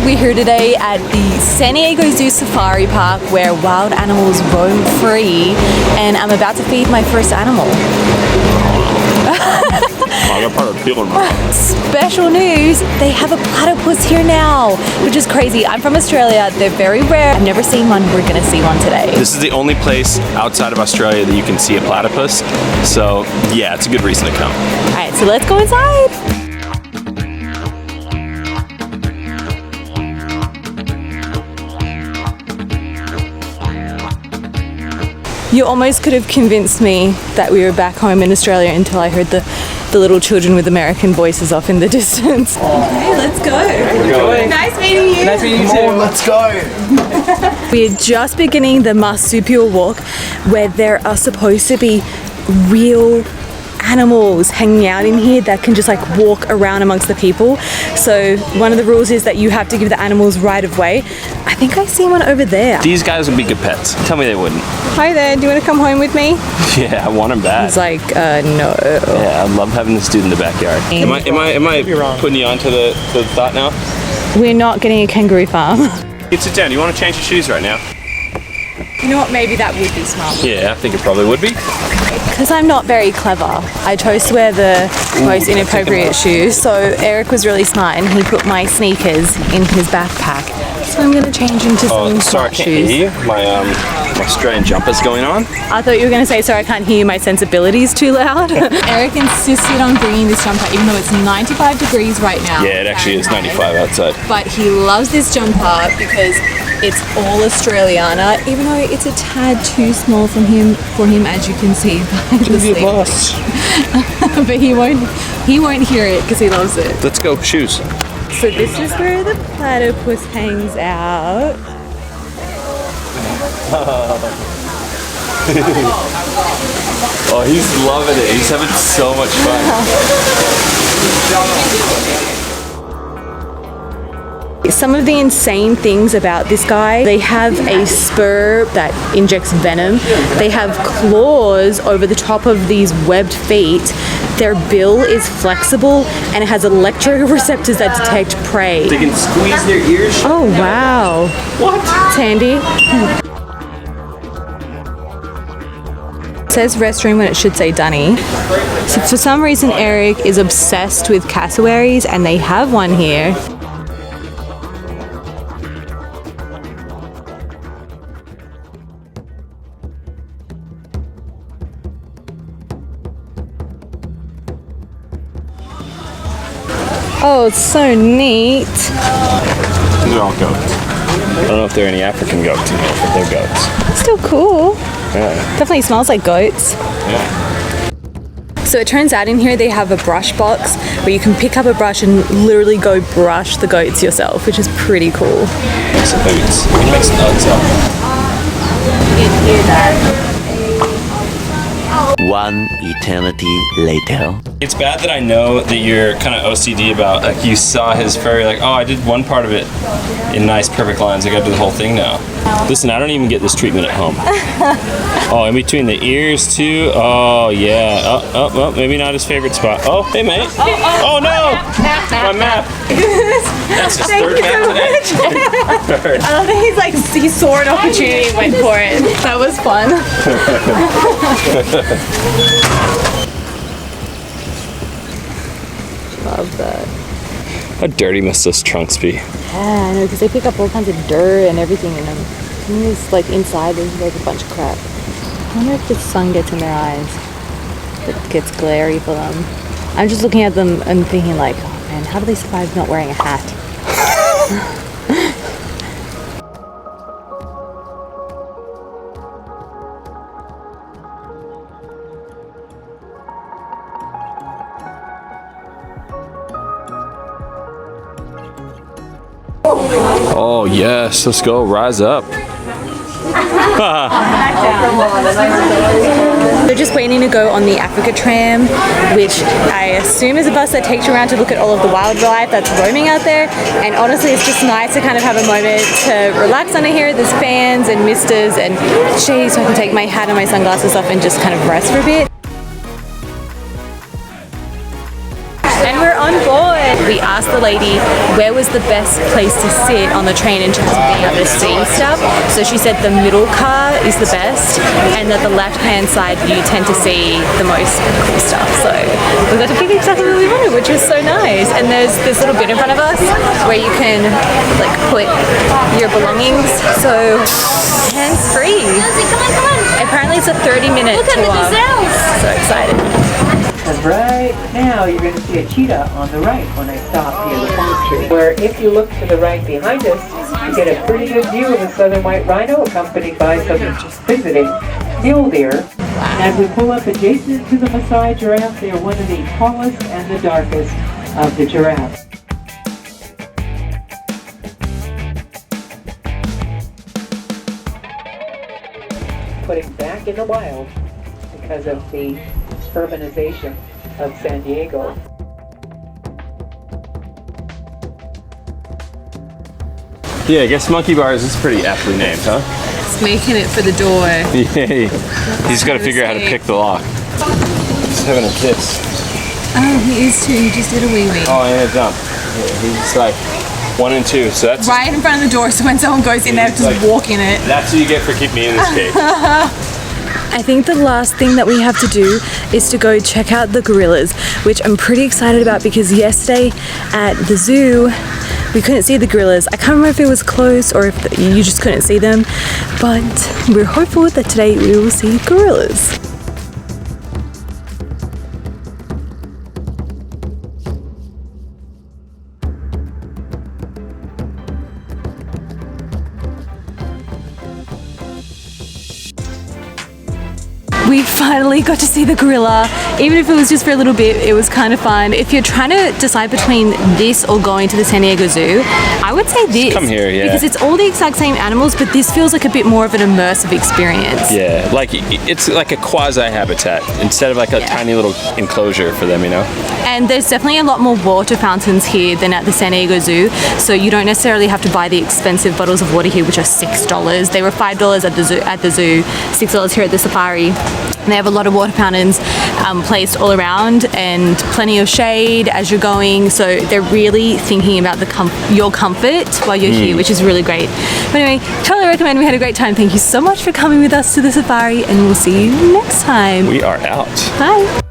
we're here today at the San Diego Zoo Safari Park where wild animals roam free, and I'm about to feed my first animal. Special news, they have a platypus here now, which is crazy. I'm from Australia, they're very rare. I've never seen one, we're gonna see one today. This is the only place outside of Australia that you can see a platypus, so yeah, it's a good reason to come. Alright, so let's go inside. You almost could have convinced me that we were back home in Australia until I heard the little children with American voices off in the distance. Okay, let's go. Nice meeting you. Nice meeting you too. Come on, let's go. We're just beginning the marsupial walk where there are supposed to be real animals hanging out in here that can just like walk around amongst the people. So one of the rules is that you have to give the animals right of way. I think I see one over there. These guys would be good pets. Tell me they wouldn't. Hi there, do you want to come home with me? Yeah, I want him bad. He's like, no. Yeah, I love having this dude in the backyard. Am I putting you onto the thought now? We're not getting a kangaroo farm. You sit down. Do you want to change your shoes right now? You know what, maybe that would be smart. Yeah, I think it probably would be. Because I'm not very clever, I chose to wear the most inappropriate shoes. So Eric was really smart and he put my sneakers in his backpack. So I'm going to change into some smart shoes. Hear you. My Australian jumper's going on. I thought you were going to say, sorry, I can't hear you, my sensibility's too loud. Eric insisted on bringing this jumper even though it's 95 degrees right now. Yeah, it actually is 95 outside. But he loves this jumper because it's all Australiana, even though it's a tad too small for him as you can see by the sleeves. But he won't hear it because he loves it. Let's go, shoes. So this is where the platypus hangs out. Oh, he's loving it. He's having so much fun. Some of the insane things about this guy, they have a spur that injects venom. They have claws over the top of these webbed feet. Their bill is flexible and it has electroreceptors that detect prey. They can squeeze their ears shut. Oh wow. What? It's handy. It says restroom when it should say dunny. So for some reason Eric is obsessed with cassowaries and they have one here. Oh, it's so neat. These are all goats. I don't know if there are any African goats in here, but they're goats. Still cool. Yeah. Definitely smells like goats. Yeah. So it turns out in here they have a brush box where you can pick up a brush and literally go brush the goats yourself, which is pretty cool. Make some boots. We can make some nuts up. You can hear that. One eternity later. It's bad that I know that you're kind of OCD about, like, you saw his fur, you're like, oh, I did one part of it in nice, perfect lines. I gotta do the whole thing now. Listen, I don't even get this treatment at home. Oh, in between the ears, too. Oh, yeah. Oh, maybe not his favorite spot. Oh, hey, mate. Oh, no! My map. That's his third map today. I love that he's like, he saw an opportunity and went for it. That was fun. Love that. How dirty must those trunks be? Yeah, I know, because they pick up all kinds of dirt and everything in them. And it's like inside there's like a bunch of crap. I wonder if the sun gets in their eyes. It gets glary for them. I'm just looking at them and thinking like, oh man, how do they survive not wearing a hat? Oh, yes. Let's go. Rise up. They're just waiting to go on the Africa Tram, which I assume is a bus that takes you around to look at all of the wildlife that's roaming out there. And honestly, it's just nice to kind of have a moment to relax under here. There's fans and misters and shades, so I can take my hat and my sunglasses off and just kind of rest for a bit. And we're on board. we asked the lady where was the best place to sit on the train in terms of being able to see stuff. So she said the middle car is the best, and that the left-hand side you tend to see the most cool stuff. So we got to pick exactly what we wanted, which was so nice. And there's this little bit in front of us where you can like put your belongings. So hands-free. Come on. Apparently it's a 30-minute Look at tour. the gazelles. So excited. And right now, you're going to see a cheetah on the right when I stop near the palm tree. Where if you look to the right behind us, you get a pretty good view of a southern white rhino accompanied by some visiting mule deer. And as we pull up adjacent to the Maasai giraffe, they are one of the tallest and the darkest of the giraffes. Putting back in the wild because of the urbanization of San Diego. Yeah, I guess Monkey Bars is pretty aptly named, huh? It's making it for the door. Yay. He's got to figure out how to pick the lock. He's having a kiss. Oh, he is too. He just did a wee-wee. Oh, and a jump. Yeah, he's like 1 and 2, so that's Right in front of the door, so when someone goes in, they have to just walk in it. that's what you get for keeping me in this cage. I think the last thing that we have to do is to go check out the gorillas, which I'm pretty excited about because yesterday at the zoo, we couldn't see the gorillas. I can't remember if it was closed or if you just couldn't see them, but we're hopeful that today we will see gorillas. We finally got to see the gorilla. Even if it was just for a little bit, it was kind of fun. If you're trying to decide between this or going to the San Diego Zoo, I would say this. Come here, yeah. Because it's all the exact same animals, but this feels like a bit more of an immersive experience. Yeah, like it's like a quasi-habitat instead of like a tiny little enclosure for them, you know? And there's definitely a lot more water fountains here than at the San Diego Zoo, so you don't necessarily have to buy the expensive bottles of water here, which are $6. They were $5 at the zoo, $6 here at the safari. They have a lot of water fountains placed all around and plenty of shade as you're going, so they're really thinking about your comfort while you're here, which is really great. But anyway, totally recommend. We had a great time. Thank you so much for coming with us to the safari, and we'll see you next time. We are out. Bye.